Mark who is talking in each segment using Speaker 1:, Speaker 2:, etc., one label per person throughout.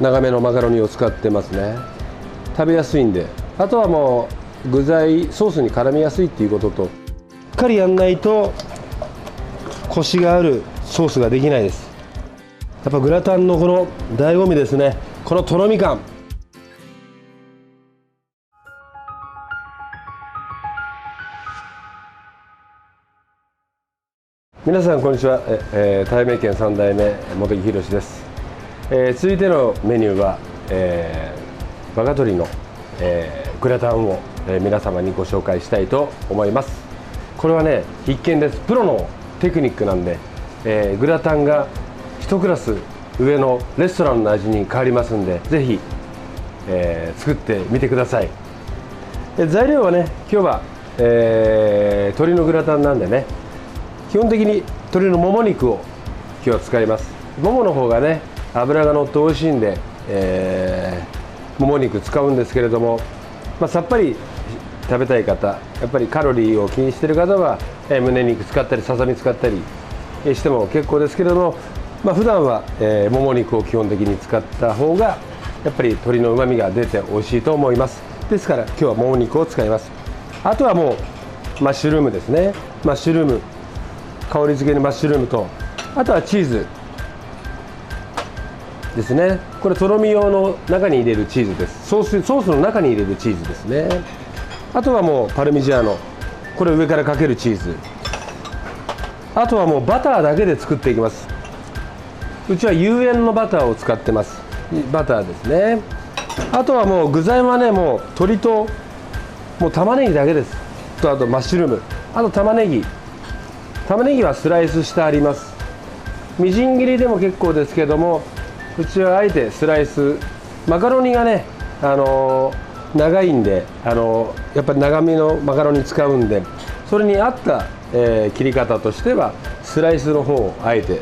Speaker 1: 長めのマカロニを使ってますね。食べやすいんで、あとはもう具材ソースに絡みやすいっていうことと、しっかりやんないとコシがあるソースができないです。やっぱグラタンのこの醍醐味ですね、このとろみ感。皆さんこんにちは、たいめいけん3代目茂木宏です。続いてのメニューは、我が鶏の、グラタンを、皆様にご紹介したいと思います。これはね、必見です。プロのテクニックなんで、グラタンが1クラス上のレストランの味に変わりますんで、ぜひ、作ってみてください。材料はね、今日は、鶏のグラタンなんでね、基本的に鶏のもも肉を今日は使います。ももの方がね、脂が乗って美味しいんで、もも肉使うんですけれども、さっぱり食べたい方、やっぱりカロリーを気にしている方は、胸肉使ったりささみ使ったりしても結構ですけれども、普段は、もも肉を基本的に使った方がやっぱり鶏のうまみが出て美味しいと思います。ですから今日はもも肉を使います。あとはもうマッシュルームですね。マッシュルーム、香り付けにマッシュルームと、あとはチーズですね。これとろみ用の中に入れるチーズです。ソースの中に入れるチーズですね。あとはもうパルミジャーノ、これ上からかけるチーズ。あとはもうバターだけで作っていきます。うちは有塩のバターを使ってます。バターですね。あとはもう具材はね、もう鶏ともう玉ねぎだけです。とあとマッシュルーム、あと玉ねぎはスライスしてあります。みじん切りでも結構ですけども、うちはあえてスライス。マカロニがね、長いんで、やっぱり長めのマカロニ使うんで、それに合った、切り方としてはスライスの方をあえて、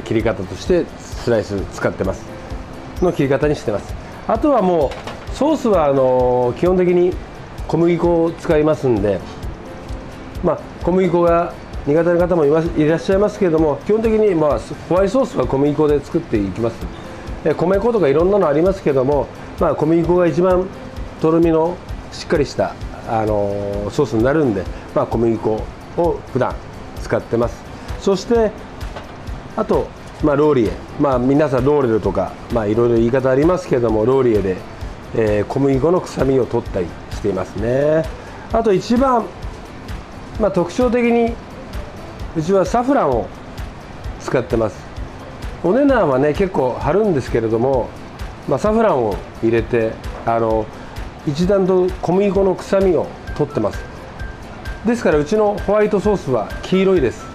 Speaker 1: 切り方としてスライス使ってますの切り方にしてます。あとはもうソースは基本的に小麦粉を使いますんで、小麦粉が苦手な方もいらっしゃいますけれども、基本的にホワイトソースは小麦粉で作っていきます。米粉とかいろんなのありますけども、小麦粉が一番とろみのしっかりした、ソースになるんで、小麦粉を普段使ってます。そしてあと、ローリエ、皆さんローレルとか、いろいろ言い方ありますけども、ローリエで、小麦粉の臭みを取ったりしていますね。あと一番、特徴的にうちはサフランを使ってます。お値段はね結構張るんですけれども、サフランを入れて一段と小麦粉の臭みを取ってます。ですからうちのホワイトソースは黄色いです。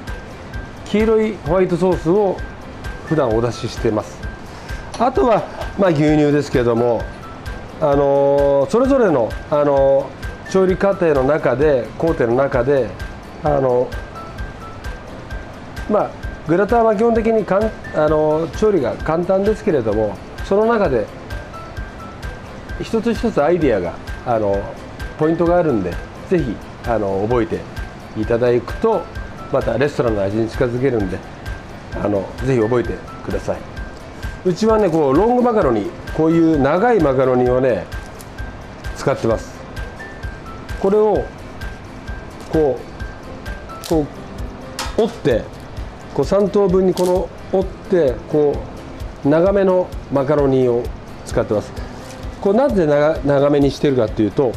Speaker 1: 黄色いホワイトソースを普段お出ししてます。あとは牛乳ですけども、それぞれの調理過程の中で工程の中でグラタンは基本的に調理が簡単ですけれども、その中で一つ一つアイディアがポイントがあるんで、ぜひ覚えていただくとまたレストランの味に近づけるんで、ぜひ覚えてください。うちはねロングマカロニ、こういう長いマカロニをね使ってます。これをこう折って、3等分に折って長めのマカロニを使ってます。なぜ長めにしてるかっていうと、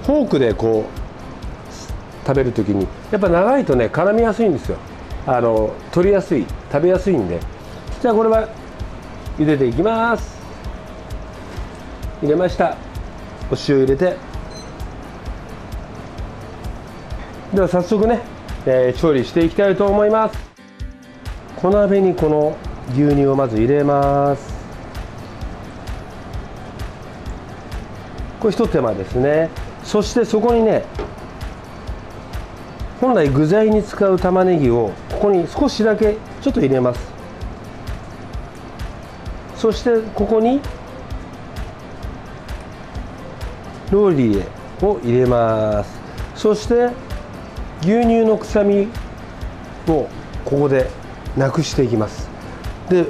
Speaker 1: フォークで食べるときにやっぱ長いとね絡みやすいんですよ。取りやすい、食べやすいんで。じゃあこれは茹でていきます。入れました。お塩入れて、では早速ね、調理していきたいと思います。小鍋にこの牛乳をまず入れます。これ一手間ですね。そしてそこにね、本来具材に使う玉ねぎをここに少しだけちょっと入れます。そしてここにローリエを入れます。そして牛乳の臭みをここでなくしていきます。で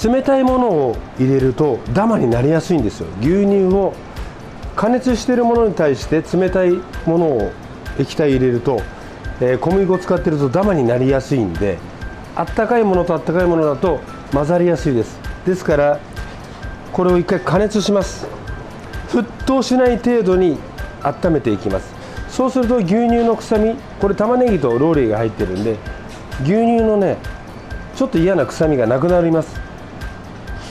Speaker 1: 冷たいものを入れるとダマになりやすいんですよ。牛乳を加熱しているものに対して冷たいものを液体入れると、小麦粉を使っているとダマになりやすいんで、あったかいものとあったかいものだと混ざりやすいです。ですからこれを一回加熱します。沸騰しない程度に温めていきます。そうすると牛乳の臭み、これ玉ねぎとローリエが入ってるんで、牛乳のねちょっと嫌な臭みがなくなります。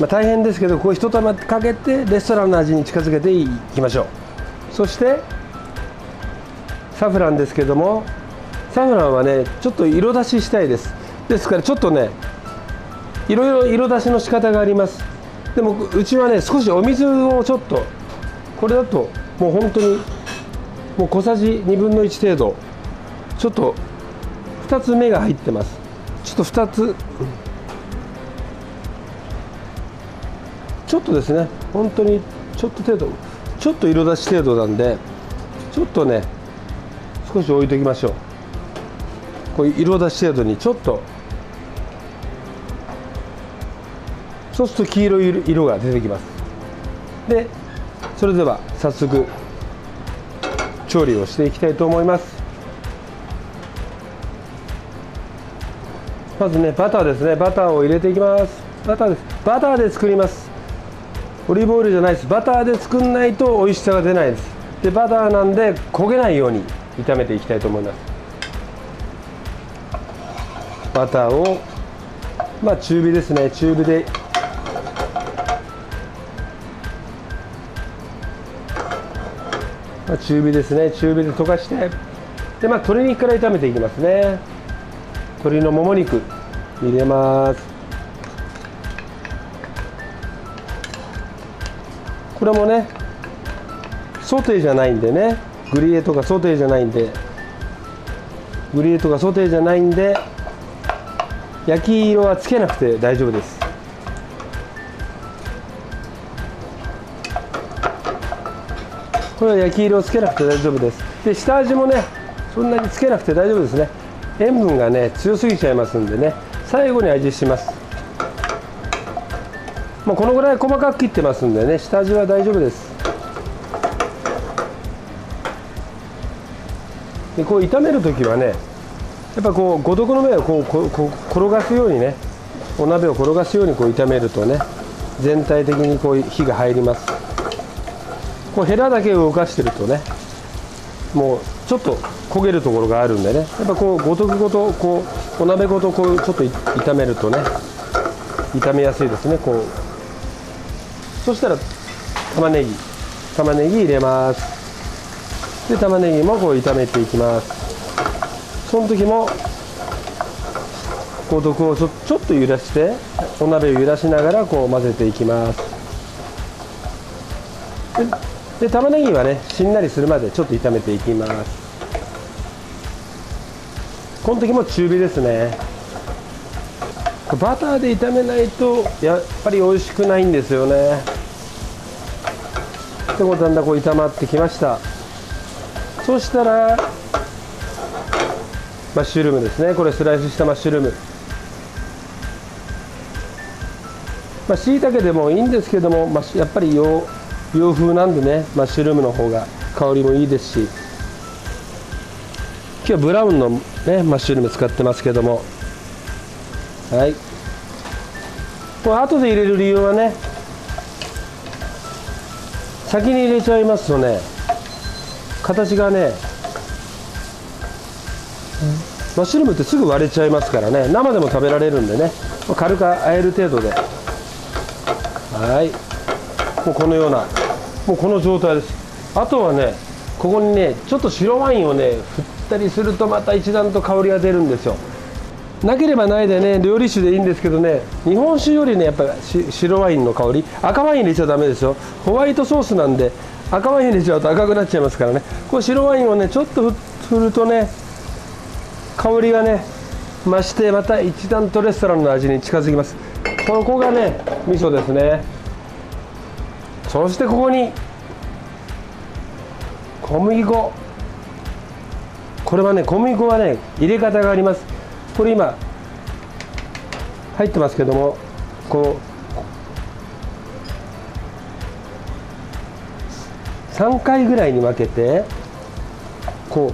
Speaker 1: 大変ですけど、こう一玉かけてレストランの味に近づけていきましょう。そしてサフランですけども、サフランはねちょっと色出ししたいです。ですからちょっとねいろいろ色出しの仕方があります。でもうちはね少しお水をちょっと、これだともう本当にもう小さじ1/2程度、ちょっと2つ目が入ってます。ちょっと2つちょっとですね、本当にちょっと程度、ちょっと色出し程度なんで、ちょっとね少し置いときましょう。こういう色出し程度にちょっと、そうすると黄色い色が出てきます。でそれでは早速調理をしていきたいと思います。まずねバターですね。バターを入れていきます。バターです。バターで作ります。オリーブオイルじゃないです。バターで作んないと美味しさが出ないです。でバターなんで焦げないように炒めていきたいと思います。バターを中火ですね。中火で中火ですね。中火で溶かして、で鶏肉から炒めていきますね。鶏のもも肉入れます。これもねソテーじゃないんでね、グリエとかソテーじゃないんで、焼き色はつけなくて大丈夫です。これは焼き色をつけなくて大丈夫です。で下味もねそんなにつけなくて大丈夫ですね。塩分がね強すぎちゃいますんでね、最後に味します。もうこのぐらい細かく切ってますんでね、下味は大丈夫です。でこう炒めるときはね、やっぱこう五徳の目をこう転がすようにね、お鍋を転がすようにこう炒めるとね、全体的にこう火が入ります。こうヘラだけを動かしてるとね、もうちょっと焦げるところがあるんでね、やっぱこう五徳ごとこうお鍋ごとこうちょっと炒めるとね、炒めやすいですね。こうそしたら玉ねぎ入れます。で玉ねぎもこう炒めていきます。その時も五徳をちょっと揺らして、お鍋を揺らしながらこう混ぜていきます。で玉ねぎはねしんなりするまでちょっと炒めていきます。この時も中火ですね。バターで炒めないとやっぱり美味しくないんですよね。でこうだんだんこう炒まってきました。そしたらマッシュルームですね。これスライスしたマッシュルーム、しいたけでもいいんですけども、やっぱり洋風なんでね、マッシュルームの方が香りもいいですし、今日はブラウンの、ね、マッシュルーム使ってますけども、はい、これ後で入れる理由はね、先に入れちゃいますとね、形がね、マッシュルームってすぐ割れちゃいますからね、生でも食べられるんでね、軽く和える程度で、はい、もうこのような、もうこの状態です。あとはね、ここにねちょっと白ワインをね振ったりするとまた一段と香りが出るんですよ。なければないでね、料理酒でいいんですけどね、日本酒よりねやっぱ白ワインの香り、赤ワイン入れちゃダメですよ。ホワイトソースなんで赤ワイン入れちゃうと赤くなっちゃいますからね。こう白ワインをねちょっと振るとね、香りがね増して、また一段とレストランの味に近づきます。ここがね味噌ですね。そしてここに小麦粉、これはね小麦粉はね入れ方があります。これ今入ってますけども、こ3回ぐらいに分けてこ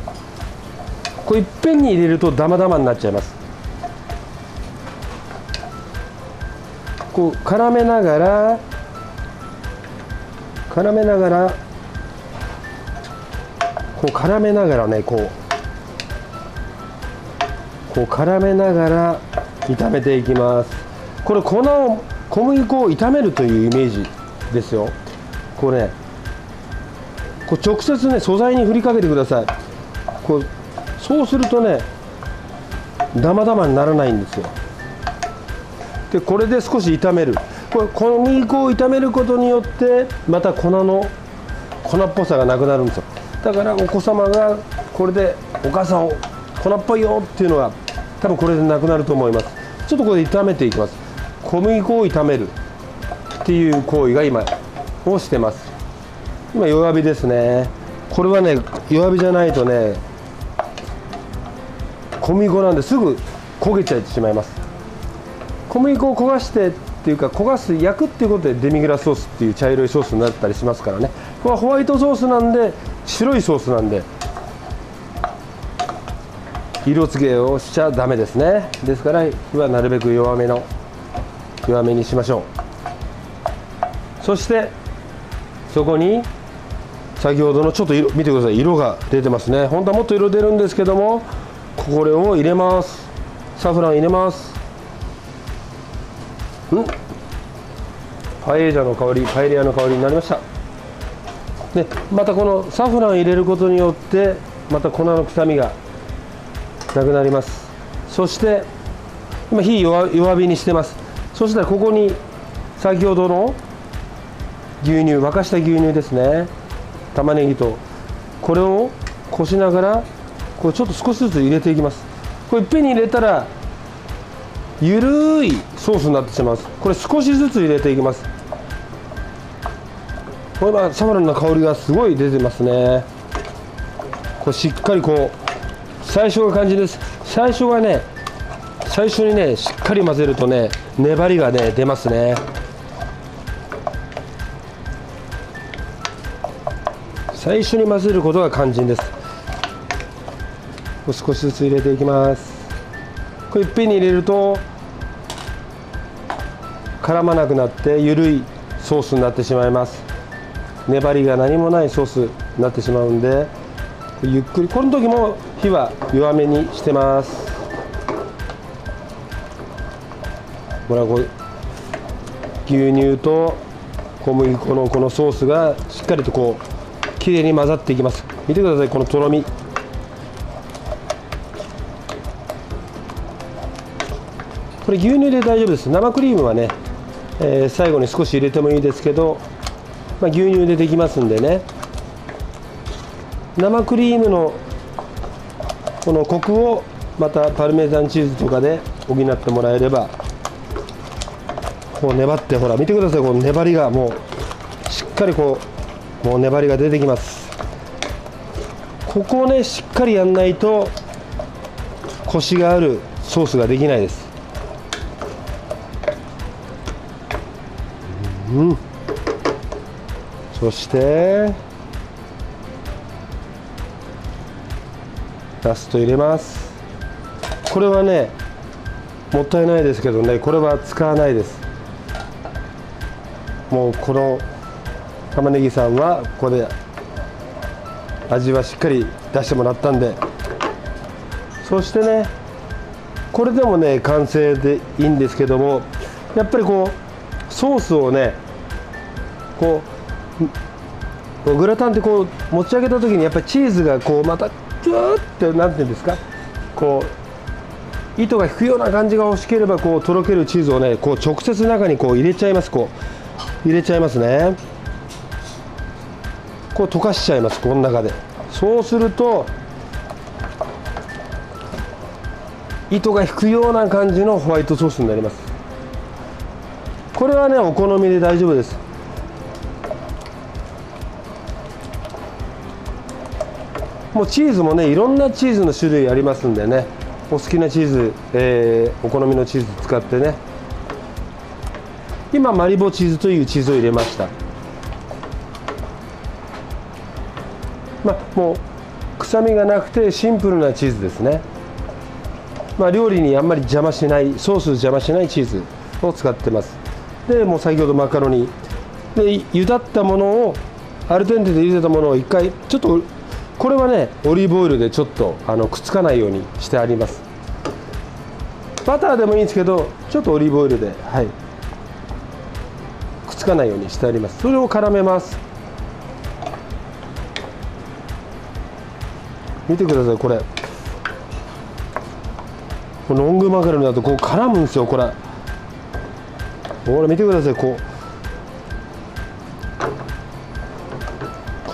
Speaker 1: ういっぺんに入れるとダマダマになっちゃいます。こう絡めながらこう絡めながらね、こう絡めながら炒めていきます。これ小麦粉を炒めるというイメージですよ。これね、こう直接ね素材に振りかけてください。そうするとねダマダマにならないんですよ。でこれで少し炒める。これ小麦粉を炒めることによってまた粉っぽさがなくなるんですよ。だからお子様がこれでお母さん粉っぽいよっていうのが多分これでなくなると思います。ちょっとこれで炒めていきます。小麦粉を炒めるっていう行為が今をしてます。今弱火ですね。これはね弱火じゃないとね小麦粉なんですぐ焦げちゃってしまいます。小麦粉を焦がしてっていうか焼くっていうことでデミグラスソースっていう茶色いソースになったりしますからね。これはホワイトソースなんで白いソースなんで色付けをしちゃダメですね。ですから火はなるべく弱めにしましょう。そしてそこに先ほどのちょっと見てください。色が出てますね。本当はもっと色出るんですけどもこれを入れます。サフラン入れます。パエリアの香りになりました。でまたこのサフラン入れることによってまた粉の臭みがなくなります。そして今火弱火にしてます。そしたらここに先ほどの沸かした牛乳ですね、玉ねぎとこれをこしながらちょっと少しずつ入れていきます。これいっぺんに入れたらゆるいソースになってしまいます。これ少しずつ入れていきます。これはサフランの香りがすごい出てますね。これしっかり最初が肝心です。最初にねしっかり混ぜるとね粘りがね出ますね。最初に混ぜることが肝心です。少しずつ入れていきます。これいっぺんに入れると絡まなくなってゆるいソースになってしまいます。粘りが何もないソースになってしまうんでゆっくり、この時も火は弱めにしてます。ほら牛乳と小麦粉のこのソースがしっかりときれいに混ざっていきます。見てください、このとろみ。これ牛乳で大丈夫です。生クリームはね、最後に少し入れてもいいですけど、牛乳でできますんでね。生クリームのこのコクをまたパルメザンチーズとかで補ってもらえれば、粘って、ほら見てください、この粘りがもうしっかりもう粘りが出てきます。ここをねしっかりやんないとコシがあるソースができないです。そしてラスト入れます。これはねもったいないですけどね、これは使わないです。もうこの玉ねぎさんはここで味はしっかり出してもらったんで、そしてねこれでもね完成でいいんですけども、やっぱりソースをねグラタンって持ち上げた時にやっぱりチーズがまたギューってなんていうんですか、糸が引くような感じが欲しければとろけるチーズをね直接中に入れちゃいます。入れちゃいますね。溶かしちゃいます、この中で。そうすると糸が引くような感じのホワイトソースになります。これはねお好みで大丈夫です。もうチーズもねいろんなチーズの種類ありますんでね、お好きなチーズ、お好みのチーズ使ってね。今マリボチーズというチーズを入れました。もう臭みがなくてシンプルなチーズですね。料理にあんまり邪魔しない、ソース邪魔しないチーズを使ってます。でもう先ほどマカロニで茹だったものをアルデンテで茹でたものを一回ちょっと、これはねオリーブオイルでちょっとくっつかないようにしてあります。バターでもいいんですけどちょっとオリーブオイルで、はい、くっつかないようにしてあります。それを絡めます。見てください、これロングマカロニだとこう絡むんですよ。これほら見てください、こ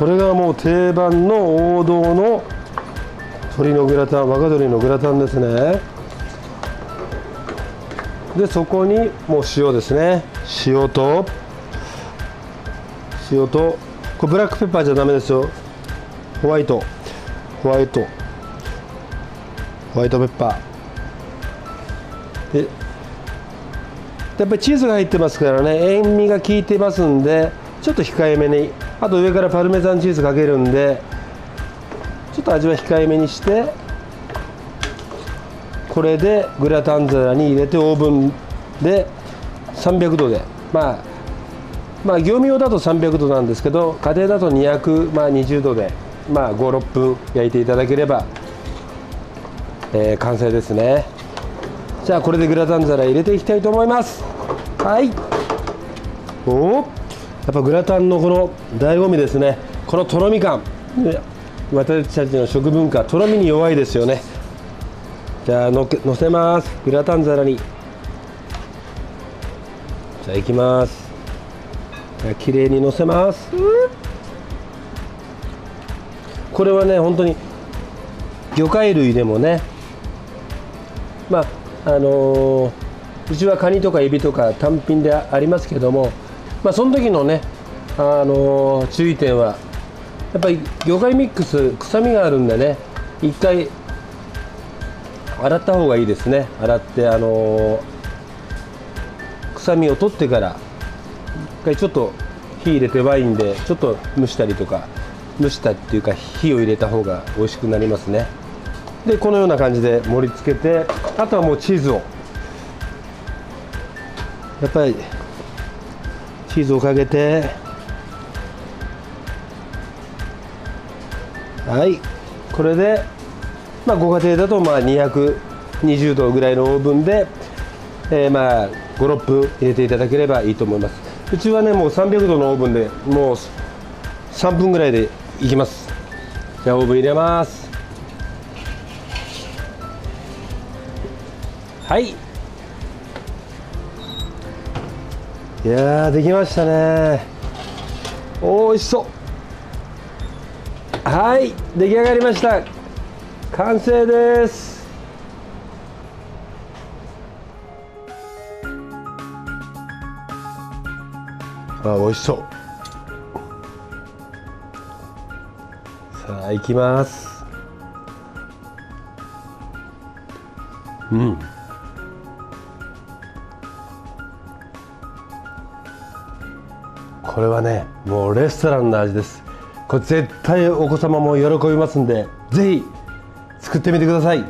Speaker 1: れがもう定番の王道の鶏のグラタン、若鶏のグラタンですね。でそこにもう塩ですね。塩とこれブラックペッパーじゃダメですよ。ホワイトペッパーでやっぱりチーズが入ってますからね、塩味が効いてますんでちょっと控えめに、あと上からパルメザンチーズかけるんでちょっと味は控えめにして、これでグラタン皿に入れてオーブンで300度で、業務用だと300度なんですけど家庭だと220度で5、6分焼いていただければ、完成ですね。じゃあこれでグラタン皿入れていきたいと思います。はい、やっぱグラタンのこの醍醐味ですね。このとろみ感、私たちの食文化とろみに弱いですよね。じゃあのせます。グラタン皿にじゃあいきます。きれいにのせます。これはね本当に魚介類でもね、うちはカニとかエビとか単品でありますけども、その時のね、注意点はやっぱり魚介ミックス臭みがあるんでね、一回洗った方がいいですね。洗って臭みを取ってから一回ちょっと火入れてワインでちょっと蒸したりとか、蒸したっていうか火を入れた方が美味しくなりますね。でこのような感じで盛り付けて、あとはもうチーズをやっぱりチーズをかけて、はい、これでご家庭だと220度ぐらいのオーブンで、5、6分入れていただければいいと思います。うちはねもう300度のオーブンでもう3分ぐらいでいきます。じゃあオーブン入れます。はい、いやーできましたね。おいしそう。はい、出来上がりました。完成です。美味しそう。さあいきます。これはねもうレストランの味です。これ絶対お子様も喜びますんで、ぜひ作ってみてください。